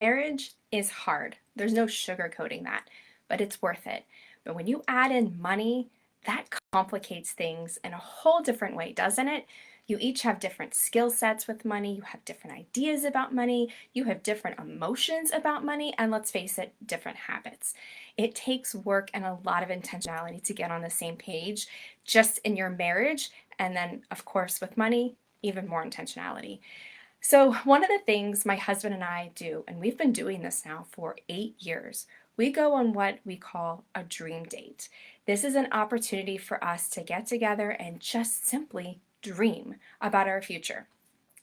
Marriage is hard. There's no sugarcoating that, but it's worth it. But when you add in money, that complicates things in a whole different way, doesn't it? You each have different skill sets with money, you have different ideas about money, you have different emotions about money, and let's face it, different habits. It takes work and a lot of intentionality to get on the same page just in your marriage, and then, of course, with money, even more intentionality. So, one of the things my husband and I do, and we've been doing this now for 8 years, we go on what we call a dream date. This is an opportunity for us to get together and just simply dream about our future.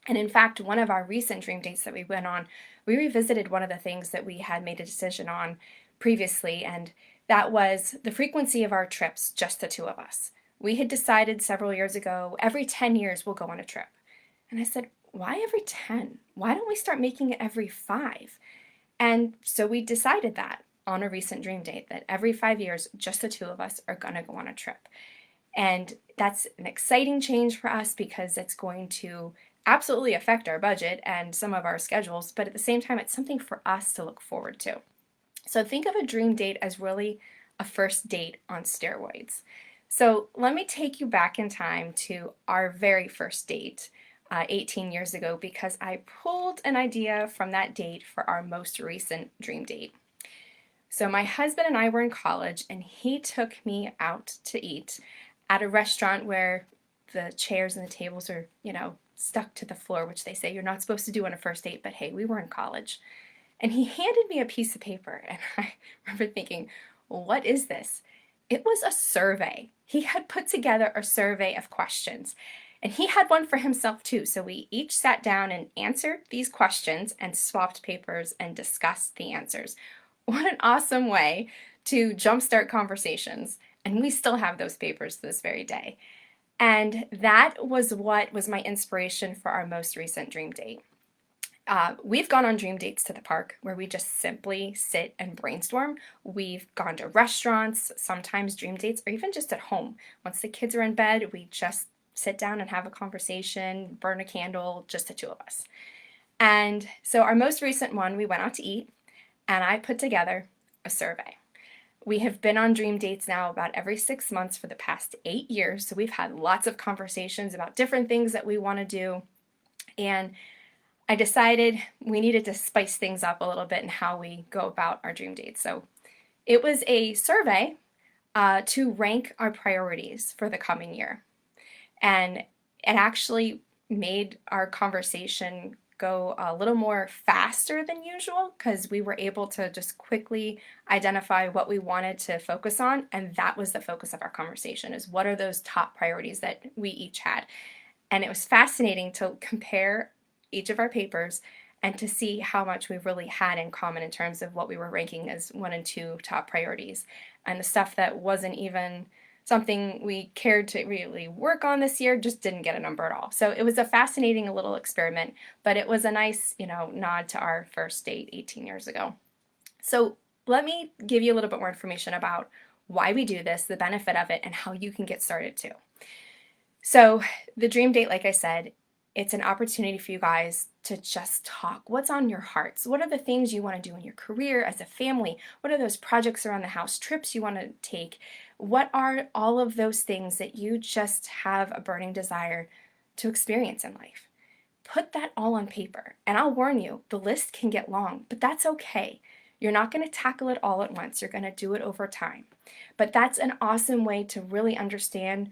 And in fact, one of our recent dream dates that we went on, we revisited one of the things that we had made a decision on previously, and that was the frequency of our trips, just the two of us. We had decided several years ago, every 10 years we'll go on a trip. And I said, why every 10? Why don't we start making it every 5? And so we decided that on a recent dream date that every 5 years, just the two of us are going to go on a trip. And that's an exciting change for us because it's going to absolutely affect our budget and some of our schedules, but at the same time, it's something for us to look forward to. So think of a dream date as really a first date on steroids. So let me take you back in time to our very first date 18 years ago because I pulled an idea from that date for our most recent dream date. So my husband and I were in college and he took me out to eat at a restaurant where the chairs and the tables are, stuck to the floor, which they say you're not supposed to do on a first date, but hey, we were in college. And he handed me a piece of paper, and I remember thinking, what is this? It was a survey. He had put together a survey of questions, and he had one for himself too. So we each sat down and answered these questions and swapped papers and discussed the answers. What an awesome way to jumpstart conversations. And we still have those papers to this very day. And that was what was my inspiration for our most recent dream date. We've gone on dream dates to the park where we just simply sit and brainstorm. We've gone to restaurants, sometimes dream dates, or even just at home. Once the kids are in bed, we just sit down and have a conversation, burn a candle, just the two of us. And so, our most recent one, we went out to eat, and I put together a survey. We have been on dream dates now about every 6 months for the past 8 years. So, we've had lots of conversations about different things that we want to do. And I decided we needed to spice things up a little bit in how we go about our dream dates. So it was a survey to rank our priorities for the coming year. And it actually made our conversation go a little more faster than usual because we were able to just quickly identify what we wanted to focus on. And that was the focus of our conversation is what are those top priorities that we each had. And it was fascinating to compare each of our papers and to see how much we really had in common in terms of what we were ranking as 1 and 2 top priorities. And the stuff that wasn't even something we cared to really work on this year just didn't get a number at all. So it was a fascinating little experiment, but it was a nice, nod to our first date 18 years ago. So let me give you a little bit more information about why we do this, the benefit of it, and how you can get started too. So the dream date, like I said, it's an opportunity for you guys to just talk. What's on your hearts? What are the things you want to do in your career as a family? What are those projects around the house, trips you want to take? What are all of those things that you just have a burning desire to experience in life? Put that all on paper. And I'll warn you, the list can get long, but that's okay. You're not going to tackle it all at once. You're going to do it over time. But that's an awesome way to really understand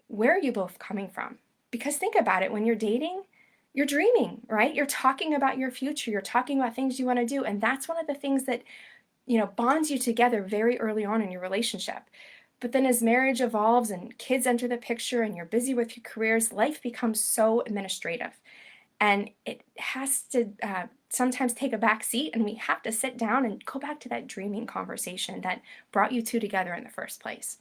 where are you both coming from. Because think about it, when you're dating, you're dreaming, right? You're talking about your future, you're talking about things you want to do, and that's one of the things that, bonds you together very early on in your relationship. But then as marriage evolves and kids enter the picture and you're busy with your careers, life becomes so administrative. And it has to sometimes take a back seat, and we have to sit down and go back to that dreaming conversation that brought you two together in the first place.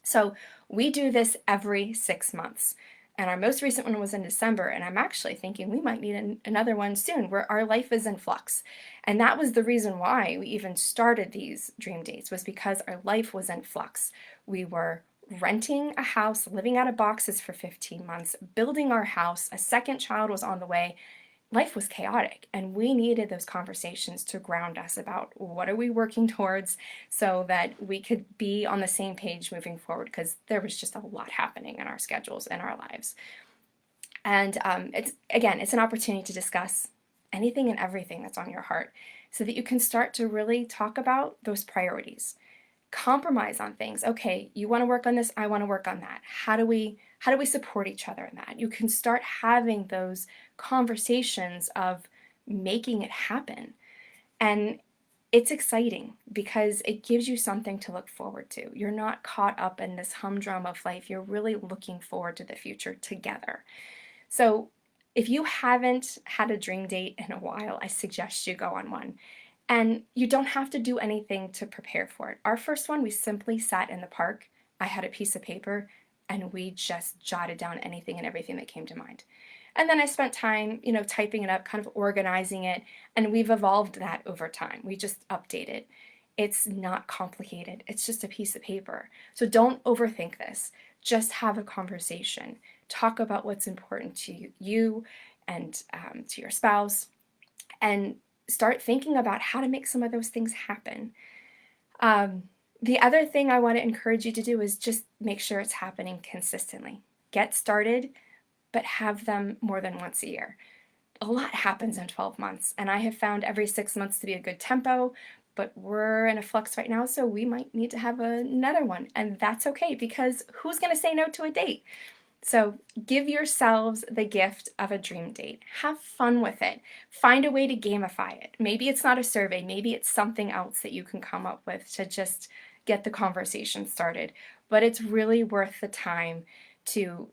So we do this every 6 months. And our most recent one was in December, and I'm actually thinking we might need another one soon where our life is in flux. And that was the reason why we even started these dream dates, was because our life was in flux. We were renting a house, living out of boxes for 15 months, building our house, a second child was on the way. life was chaotic, and we needed those conversations to ground us about what are we working towards so that we could be on the same page moving forward, because there was just a lot happening in our schedules and our lives. And it's an opportunity to discuss anything and everything that's on your heart so that you can start to really talk about those priorities. Compromise on things. Okay, you want to work on this, I want to work on that. How do we support each other in that? You can start having those conversations of making it happen. And it's exciting because it gives you something to look forward to. You're not caught up in this humdrum of life. You're really looking forward to the future together. So if you haven't had a dream date in a while, I suggest you go on one. And you don't have to do anything to prepare for it. Our first one, we simply sat in the park. I had a piece of paper and we just jotted down anything and everything that came to mind. And then I spent time, typing it up, kind of organizing it, and we've evolved that over time. We just update it. It's not complicated. It's just a piece of paper. So don't overthink this. Just have a conversation. Talk about what's important to you and to your spouse, and start thinking about how to make some of those things happen. The other thing I want to encourage you to do is just make sure it's happening consistently. Get started, but have them more than once a year. A lot happens in 12 months, and I have found every 6 months to be a good tempo, but we're in a flux right now, so we might need to have another one, and that's okay, because who's going to say no to a date? So give yourselves the gift of a dream date. Have fun with it. Find a way to gamify it. Maybe it's not a survey, maybe it's something else that you can come up with to just get the conversation started. But it's really worth the time to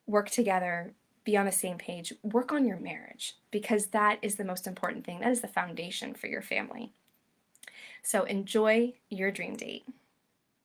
work together, be on the same page, work on your marriage, because that is the most important thing. That is the foundation for your family. So enjoy your dream date.